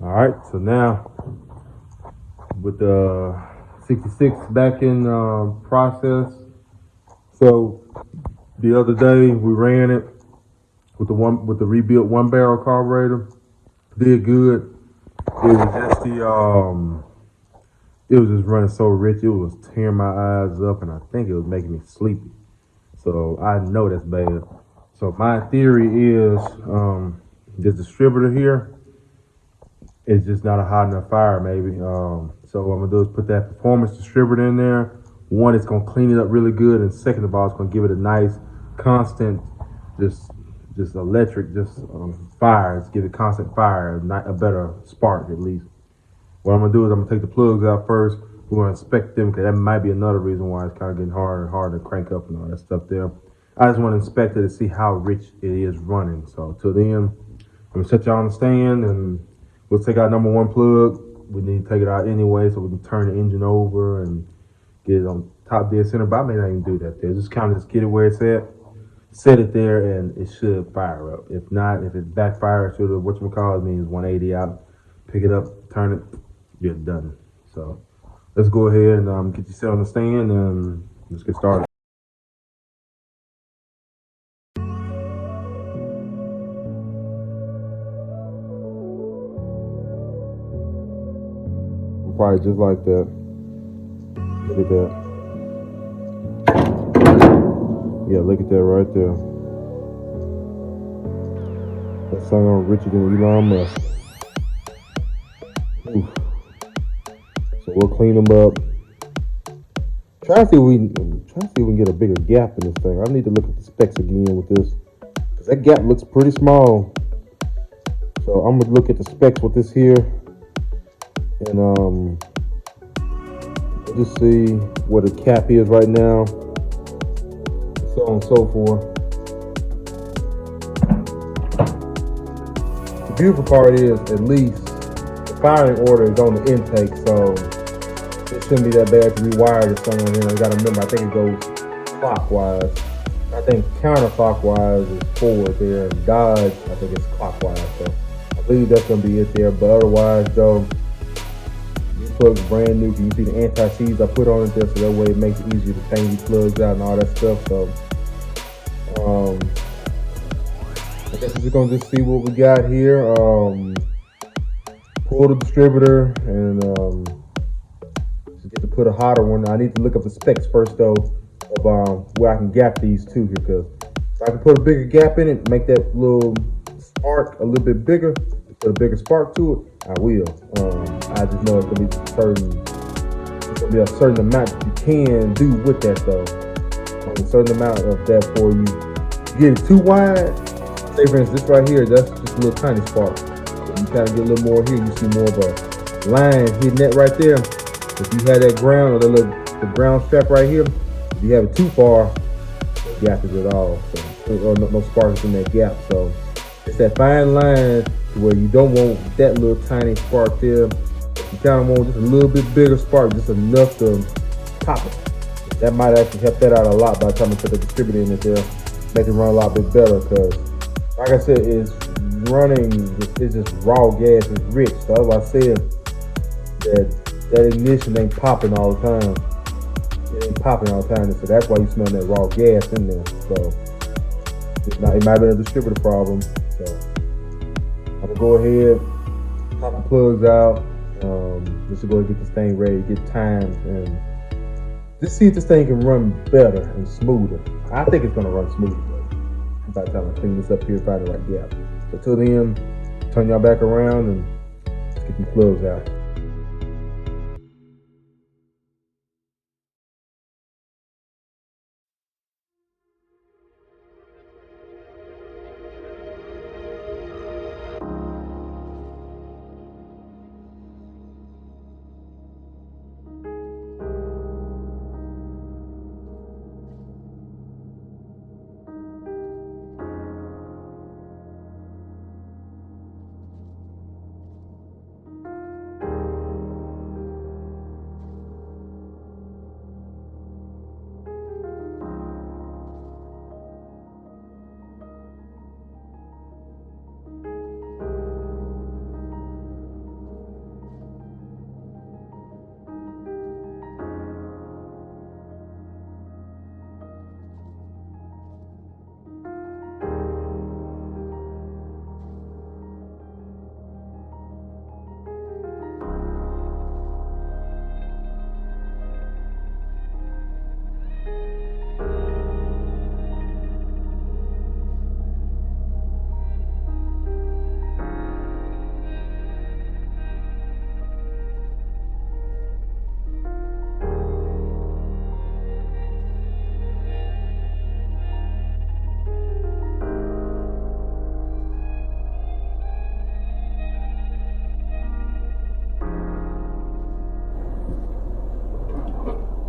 All right, so now with the 66 back in process. So the other day we ran it with the rebuilt 1 barrel carburetor. Did good. It was just it was just running so rich. It was tearing my eyes up, and I think it was making me sleepy. So I know that's bad. So my theory is this distributor here is just not a hot enough fire, maybe. So what I'm gonna do is put that performance distributor in there. One, it's gonna clean it up really good, and second of all, it's gonna give it a nice, constant, just just electric, just fire. It's give it constant fire, not a better spark at least. What I'm gonna do is I'm gonna take the plugs out first. We're gonna inspect them because that might be another reason why it's kind of getting harder and harder to crank up and all that stuff there. I just want to inspect it to see how rich it is running. So till then, I'm gonna set y'all on the stand and we'll take out number one plug. We need to take it out anyway so we can turn the engine over and get it on top dead center. But I may not even do that there. Just kind of just get it where it's at, set it there, and it should fire up. If not, if it backfires, should whatchamacallit means 180 out. Pick it up, turn it, you're done. So let's go ahead and get you set on the stand and let's get started. Probably just like that. Look at that. Yeah, look at that right there. That son richer than Elon Musk. Oof. So we'll clean them up. Try to see if we can get a bigger gap in this thing. I need to look at the specs again with this, because that gap looks pretty small. So I'm gonna look at the specs with this here, and just see what the cap is right now, so on and so forth. The beautiful part is, at least the firing order is on the intake, so it shouldn't be that bad to rewire this thing on here. You gotta remember, I think it goes clockwise. I think counterclockwise is forward there, and Dodge, I think it's clockwise. So I believe that's gonna be it there. But otherwise, though, these plugs are brand new. You can see the anti-seize I put on it there, so that way it makes it easier to change these plugs out and all that stuff. So I guess we're just gonna just see what we got here. Pull the distributor and get to put a hotter one. I need to look up the specs first though of where I can gap these two here, because if I can put a bigger gap in it, make that little spark a little bit bigger, put a bigger spark to it, I will. I just know it's gonna be a certain amount that you can do with that though. A certain amount of that before you get it too wide. Say for instance, this right here, that's just a little tiny spark. When you kind of get a little more here, you see more of a line hitting that right there. If you had that ground or the ground strap right here, if you have it too far, the gap is at all. So no sparks in that gap. So it's that fine line to where you don't want that little tiny spark there. You kind of want just a little bit bigger spark, just enough to pop it. That might actually help that out a lot by the time you put the distributor in it there, make it run a lot bit better. Because like I said, it's just raw gas, it's rich. So that's why I said that ignition ain't popping all the time. It ain't popping all the time. So that's why you smell that raw gas in there. So it might be a distributor problem. So I'm gonna go ahead, pop the plugs out, just to go and get this thing ready to get timed and just see if this thing can run better and smoother. I think it's gonna run smoother by the time I clean this up here, find the right gap. So till then, turn y'all back around and let's get these plugs out.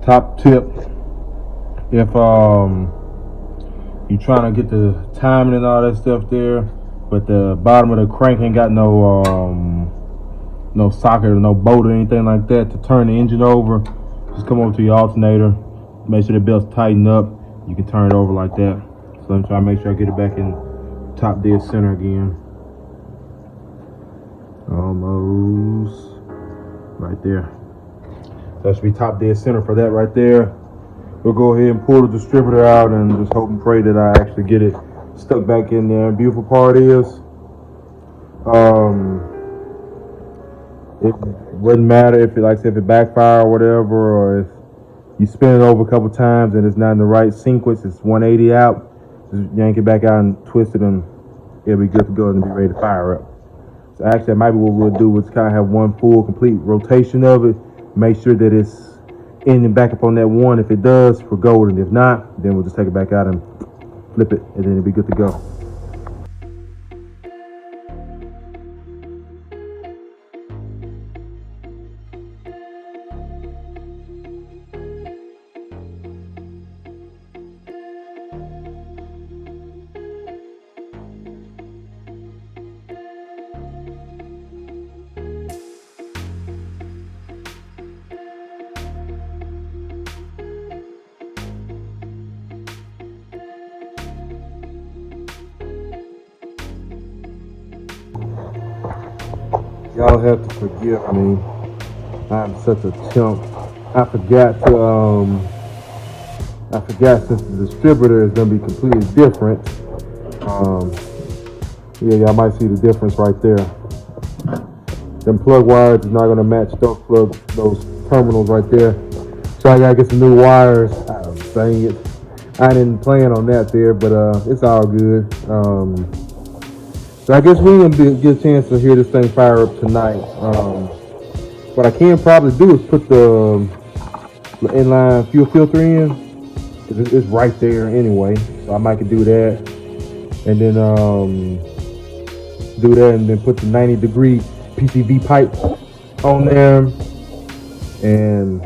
Top tip: if you're trying to get the timing and all that stuff there, but the bottom of the crank ain't got no socket or no bolt or anything like that to turn the engine over, just come over to your alternator, make sure the belt's tightened up. You can turn it over like that. So I'm trying to make sure I get it back in top dead center again. Almost right there. That should be top dead center for that right there. We'll go ahead and pull the distributor out and just hope and pray that I actually get it stuck back in there. Beautiful part is, it wouldn't matter if it, like I said, if it backfire or whatever, or if you spin it over a couple times and it's not in the right sequence, it's 180 out, just yank it back out and twist it and it'll be good to go and be ready to fire up. So actually, that might be what we'll do, is kind of have one full complete rotation of it, make sure that it's in and back up on that one. If it does, we're golden. If not, then we'll just take it back out and flip it, and then it'll be good to go. Y'all have to forgive me. I'm such a chump. I forgot since the distributor is gonna be completely different. Yeah, y'all might see the difference right there. Them plug wires is not gonna match those terminals right there. So I gotta get some new wires. Dang it. I didn't plan on that there, but it's all good. So I guess we're gonna get a chance to hear this thing fire up tonight. What I can probably do is put the inline fuel filter in. It's right there anyway, so I might could do that, and then put the 90-degree PCV pipe on there, and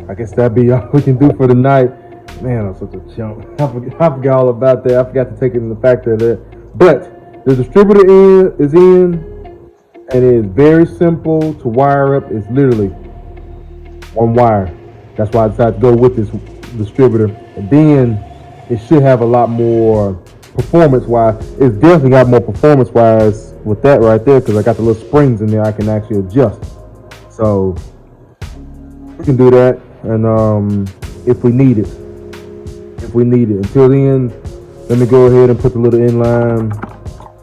I guess that'd be all we can do for the night. Man, I'm such a chump. I forgot all about that. I forgot to take it in the factor of that, but the distributor is in, and it is very simple to wire up. It's literally one wire. That's why I decided to go with this distributor. And then it should have a lot more performance-wise. It's definitely got more performance-wise with that right there, because I got the little springs in there I can actually adjust. So we can do that, and if we need it. Until then, let me go ahead and put the little inline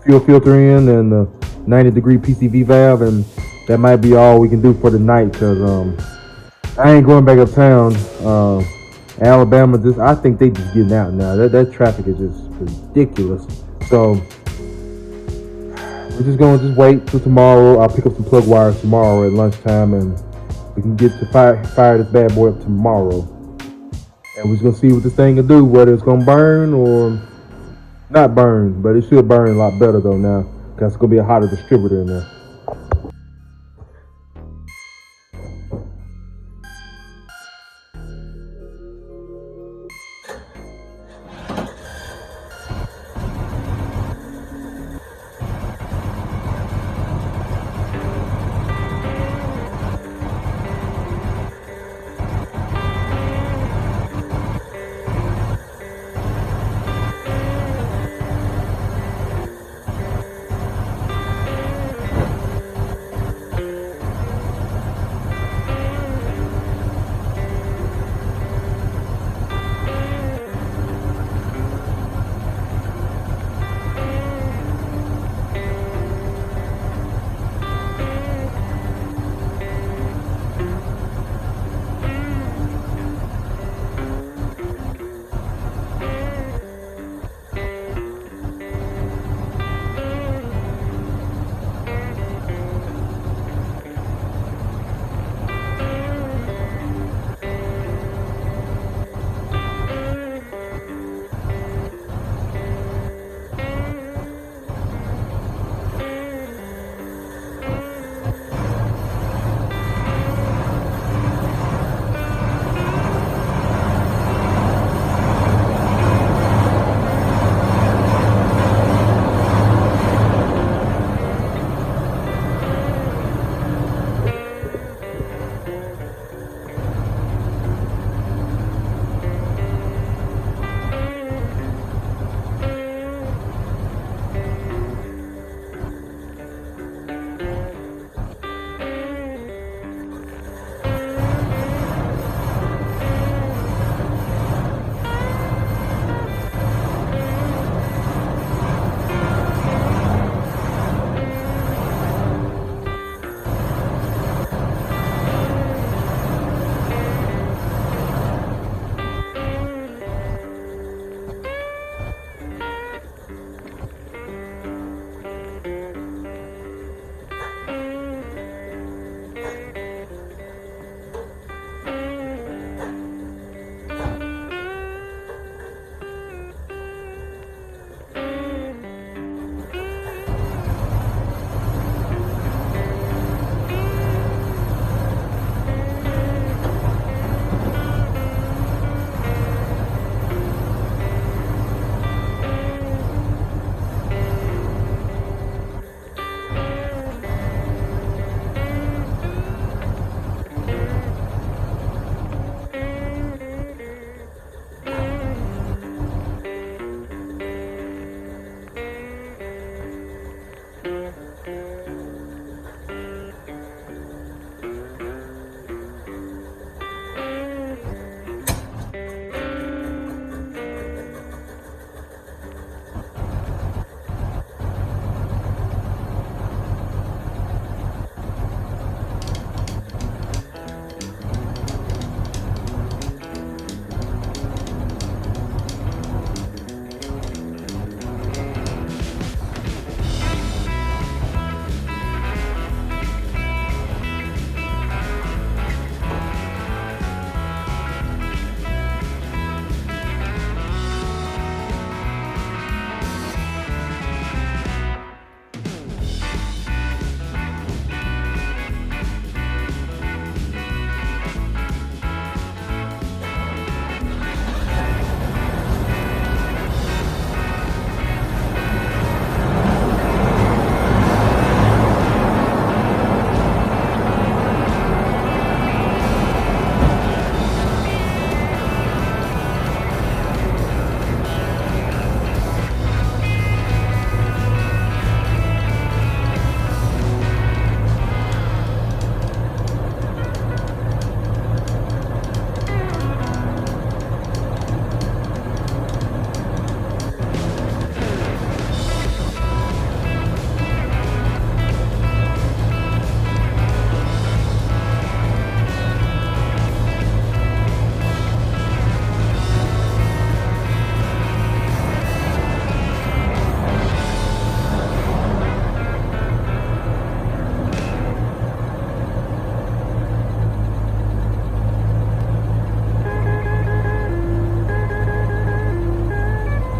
fuel filter in and the 90-degree PCV valve, and that might be all we can do for the night, because I ain't going back uptown. Alabama, I think they just getting out now. That traffic is just ridiculous. So we're just gonna wait till tomorrow. I'll pick up some plug wires tomorrow at lunchtime, and we can get to fire this bad boy up tomorrow. And we're just gonna see what this thing can do, whether it's gonna burn or not burn, but it should burn a lot better though now, because it's gonna be a hotter distributor in there.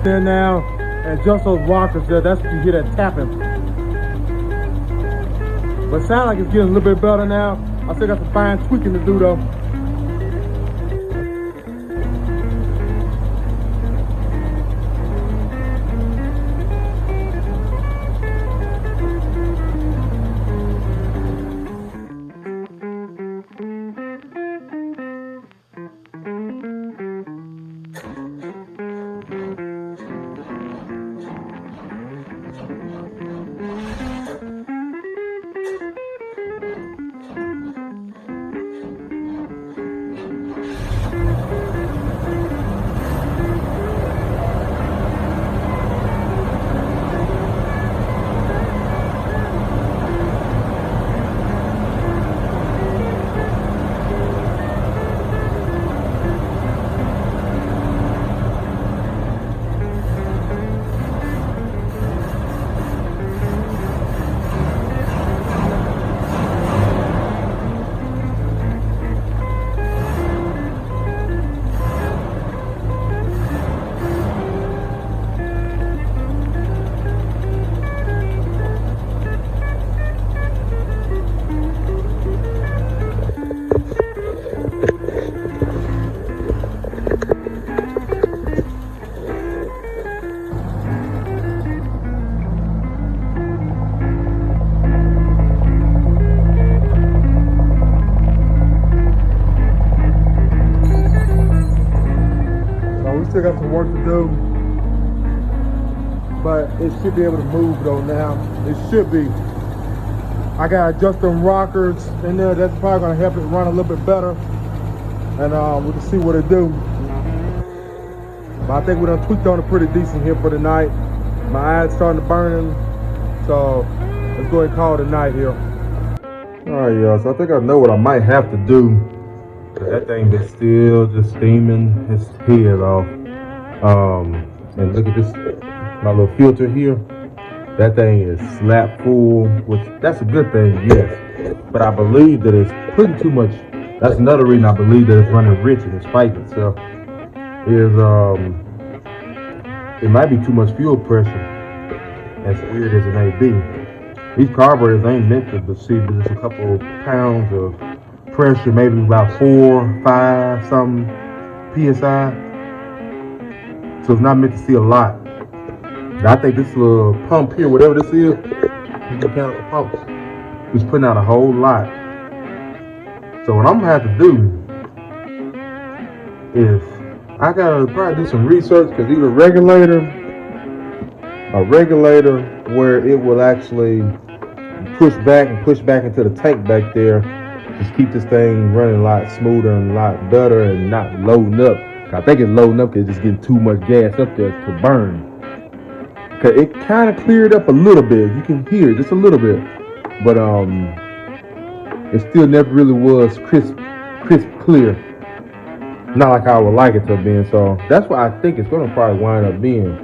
There now, and just those rockers there, that's what you hear that tapping. But it sounds like it's getting a little bit better now. I still got some fine tweaking to do though. Still got some work to do, but it should be able to move though now. It should be. I gotta adjust them rockers in there. That's probably gonna help it run a little bit better, and we can see what it do. But I think we done tweaked on it pretty decent here for the night. My eyes starting to burn, so let's go ahead and call it a night here. All right, y'all. So I think I know what I might have to do. That thing is still just steaming his head off. And look at this, my little filter here. That thing is slap full, which that's a good thing, yes. But I believe that it's putting too much. That's another reason I believe that it's running rich and it's fighting itself. It might be too much fuel pressure, as weird as it may be. These carburetors ain't meant to receive just a couple pounds of pressure, maybe about 4, 5 something PSI. So it's not meant to see a lot. And I think this little pump here, whatever this is, mechanical pump, is putting out a whole lot. So what I'm gonna have to do is I gotta probably do some research, because either a regulator where it will actually push back into the tank back there. Just keep this thing running a lot smoother and a lot better and not loading up. I think it's loading up because it's just getting too much gas up there to burn. Cause it kind of cleared up a little bit. You can hear it just a little bit, but it still never really was crisp clear. Not like I would like it to have been. So that's what I think it's gonna probably wind up being.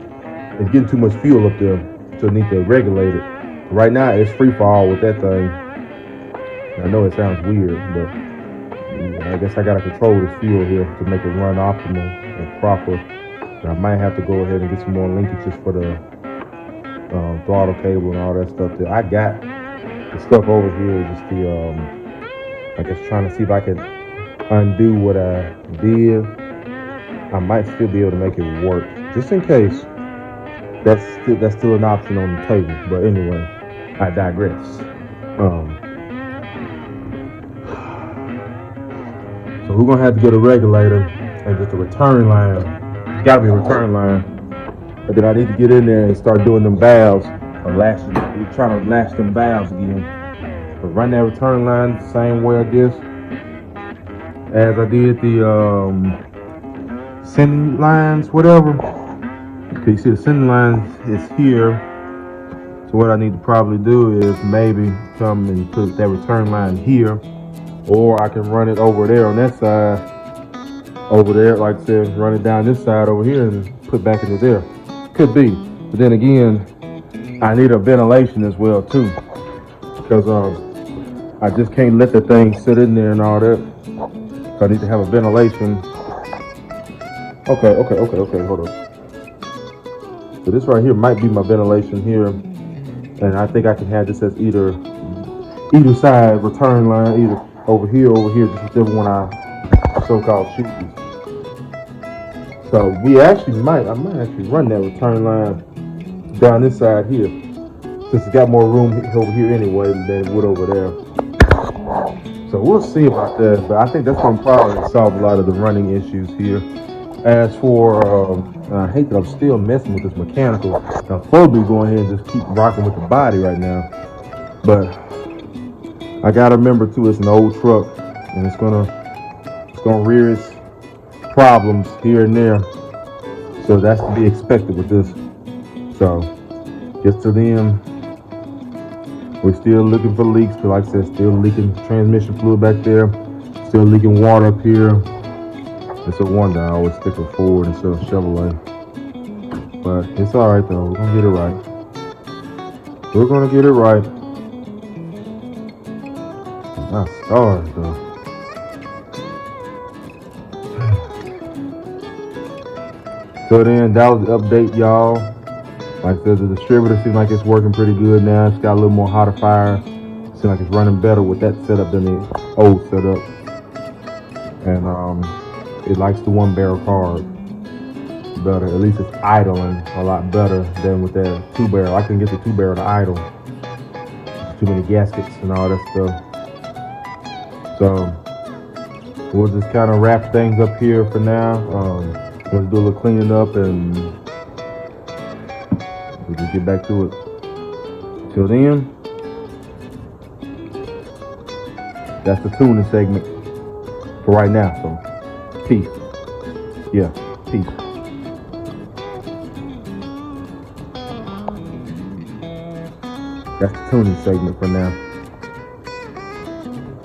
It's getting too much fuel up there, so I need to regulate it. Right now it's free fall with that thing. I know it sounds weird, but I guess I gotta control this fuel here to make it run optimal and proper. And I might have to go ahead and get some more linkages for the throttle cable and all that stuff there. I got the stuff over here, just the I guess trying to see if I can undo what I did. I might still be able to make it work, just in case. That's still an option on the table. But anyway, I digress. So we're gonna have to get a regulator and just a return line. It's gotta be a return line. But then I need to get in there and start doing them valves. We're trying to latch them valves again. But run that return line the same way I guess as I did the sending lines, whatever. Okay, you see the sending lines is here. So what I need to probably do is maybe come and put that return line here. Or I can run it over there on that side, over there, like I said, run it down this side over here and put back into there. Could be, but then again, I need a ventilation as well too, because I just can't let the thing sit in there and all that. So I need to have a ventilation. Okay, hold on. So this right here might be my ventilation here, and I think I can have this as either side return line, either over here, just whichever one I so-called choose. So I might actually run that return line down this side here, since it's got more room over here anyway than it would over there. So we'll see about that, but I think that's gonna probably solve a lot of the running issues here. As for, I hate that I'm still messing with this mechanical. I'm supposed to be going ahead and just keep rocking with the body right now, but I gotta remember too, it's an old truck, and it's gonna rear its problems here and there. So that's to be expected with this. So just to them, we're still looking for leaks. But like I said, still leaking transmission fluid back there, still leaking water up here. It's a wonder I always stick with Ford instead of Chevrolet. But it's all right though. We're gonna get it right. We're gonna get it right. Not stars though. So then that was the update, y'all. Like I said, the distributor seems like it's working pretty good now. It's got a little more hotter fire. Seems like it's running better with that setup than the old setup. And it likes the 1-barrel carb better. At least it's idling a lot better than with that 2-barrel. I can get the 2-barrel to idle. There's too many gaskets and all that stuff. So we'll just kind of wrap things up here for now. Let's do a little cleaning up and we'll just get back to it. Till then, that's the tuning segment for right now. So peace. Yeah, peace. That's the tuning segment for now.